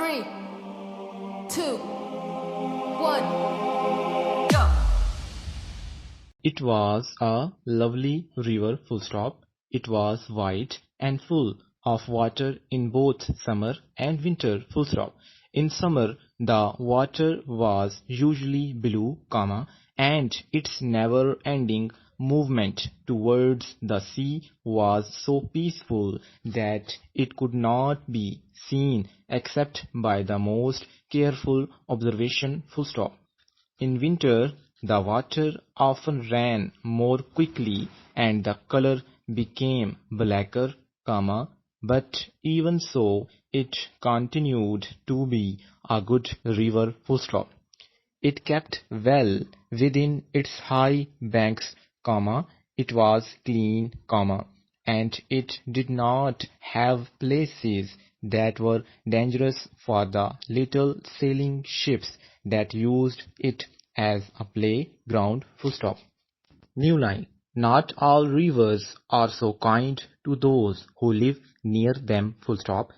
3, 2, 1, go! It was a lovely river, full stop. It was wide and full of water in both summer and winter, full stop. In summer, the water was usually blue, comma, and its never-ending movement towards the sea was so peaceful that it could not be seen except by the most careful observation, full stop. In winter, the water often ran more quickly and the color became blacker, comma, but even so it continued to be a good river, full stop. It kept well within its high banks, comma, it was clean, comma, and it did not have places that were dangerous for the little sailing ships that used it as a playground, full stop. New line. Not all rivers are so kind to those who live near them, full stop.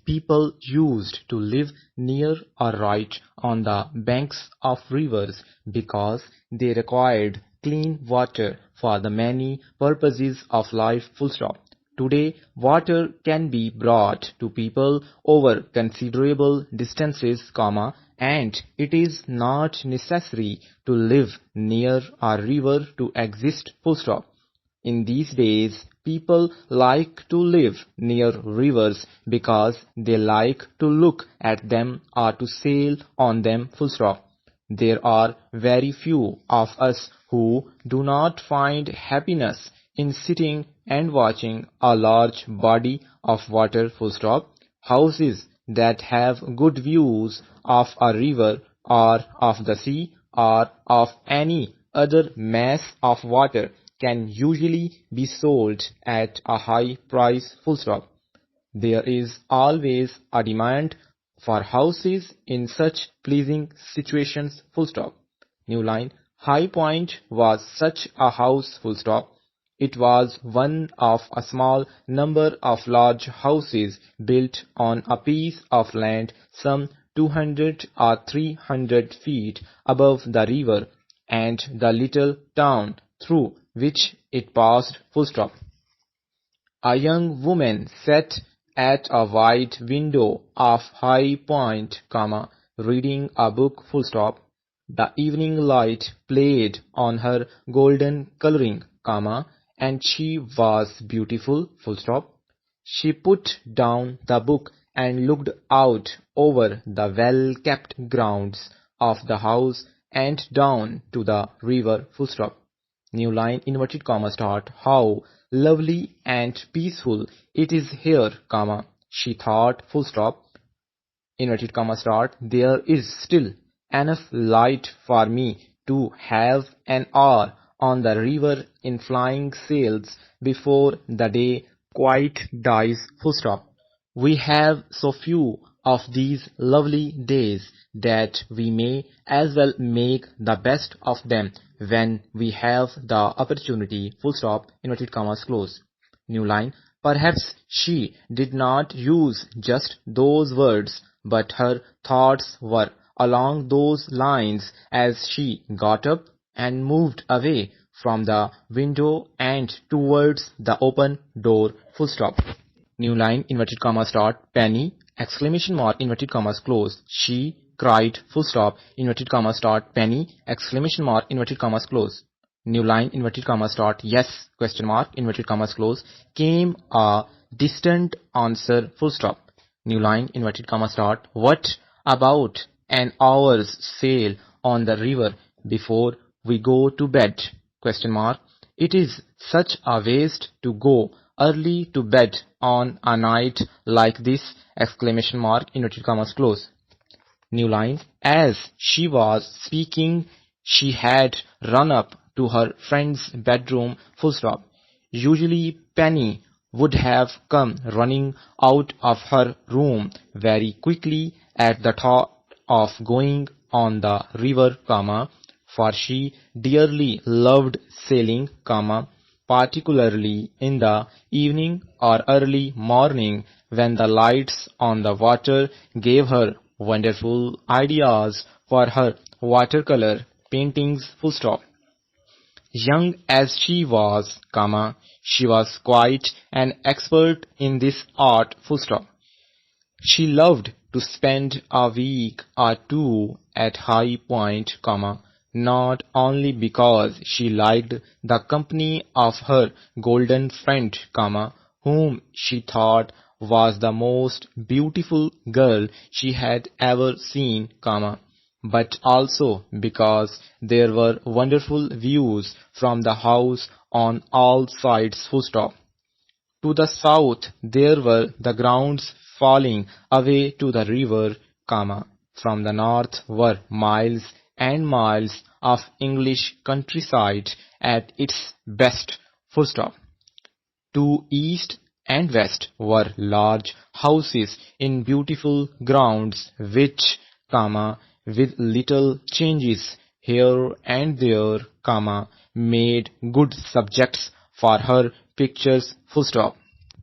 People used to live near or right on the banks of rivers because they required clean water for the many purposes of life, full stop. Today, water can be brought to people over considerable distances, comma, and it is not necessary to live near a river to exist, full stop. In these days, people like to live near rivers because they like to look at them or to sail on them, full stop. There are very few of us who do not find happiness in sitting and watching a large body of water, full stop. Houses that have good views of a river or of the sea or of any other mass of water can usually be sold at a high price, full stop. There is always a demand for houses in such pleasing situations, full stop. New line. High Point was such a house, full stop. It was one of a small number of large houses built on a piece of land some 200 or 300 feet above the river and the little town through which it passed, full stop. A young woman sat at a wide window of High Point, comma, reading a book, full stop. The evening light played on her golden coloring, comma, and she was beautiful, full stop. She put down the book and looked out over the well-kept grounds of the house and down to the river, full stop. New line, inverted comma, start. How lovely and peaceful it is here, comma, she thought, full stop. Inverted comma, start. There is still enough light for me to have an hour on the river in flying sails before the day quite dies, full stop. We have so few of these lovely days that we may as well make the best of them when we have the opportunity, full stop, inverted commas, close. New line. Perhaps she did not use just those words, but her thoughts were along those lines as she got up and moved away from the window and towards the open door, full stop. New line, inverted comma, start. Penny, exclamation mark, inverted commas, close. She cried, full stop, inverted comma, start. Penny, exclamation mark, inverted commas, close. New line, inverted comma, start. Yes, question mark, inverted commas, close. Came a distant answer, full stop. New line, inverted comma, start. What about an hour's sail on the river before we go to bed? Question mark. It is such a waste to go early to bed on a night like this! Exclamation mark, inverted commas, close. New line. As she was speaking, she had run up to her friend's bedroom, full stop. Usually Penny would have come running out of her room very quickly at the thought of going on the river, comma, for she dearly loved sailing, comma, particularly in the evening or early morning when the lights on the water gave her wonderful ideas for her watercolor paintings. Full stop. Young as she was, she was quite an expert in this art. Full stop. She loved to spend a week or two at High Point, not only because she liked the company of her golden friend, whom she thought was the most beautiful girl she had ever seen, but also because there were wonderful views from the house on all sides. Full stop. To the south there were the grounds falling away to the river, from the north were miles and miles of English countryside at its best. Full stop. To east and west were large houses in beautiful grounds which, with little changes here and there, made good subjects for her pictures. Full stop.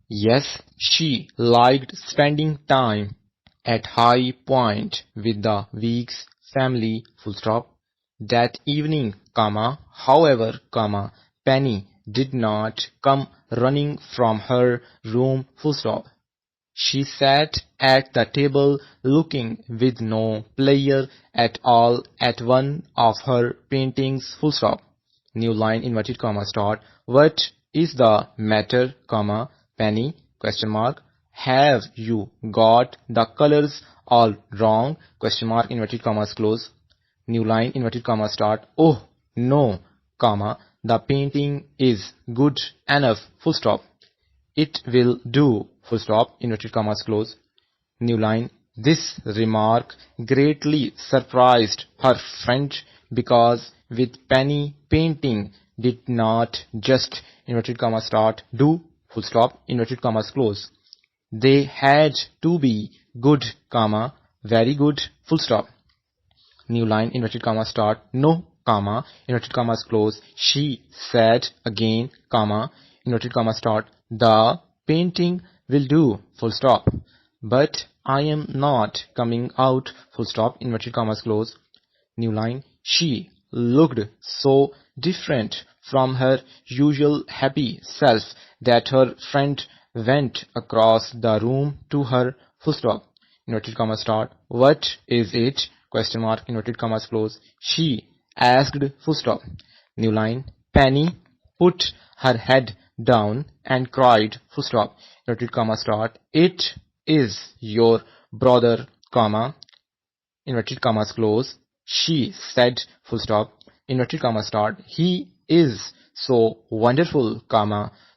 Yes, she liked spending time at High Point with the Weeks family. Full stop. That evening, however, Penny did not come running from her room. Full stop. She sat at the table looking with no pleasure at all at one of her paintings. Full stop. New line inverted comma start. What is the matter, Penny? Question mark. Have you got the colors all wrong? Question mark inverted commas close. New line inverted comma start. Oh no, the painting is good enough. Full stop. It will do. Full stop inverted commas close. New line. This remark greatly surprised her friend because with Penny painting did not just inverted comma start do, full stop inverted commas close. They had to be good, very good, full stop. New line inverted comma start. No, inverted commas close. She said again, inverted comma start. The painting will do, full stop. But I am not coming out, full stop, inverted commas close. New line. She looked so different from her usual happy self that her friend went across the room to her, full stop, inverted comma start. What is it? Question mark, inverted commas close. She asked, full stop. New line. Penny put her head down and cried, full stop, inverted comma start. It is your brother, inverted commas close. She said, full stop, inverted comma start. He is so wonderful,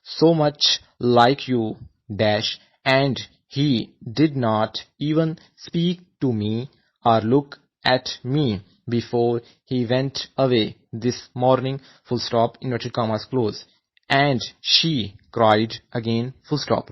so much like you, dash, and he did not even speak to me or look at me before he went away this morning, full stop, inverted commas close. And she cried again, full stop.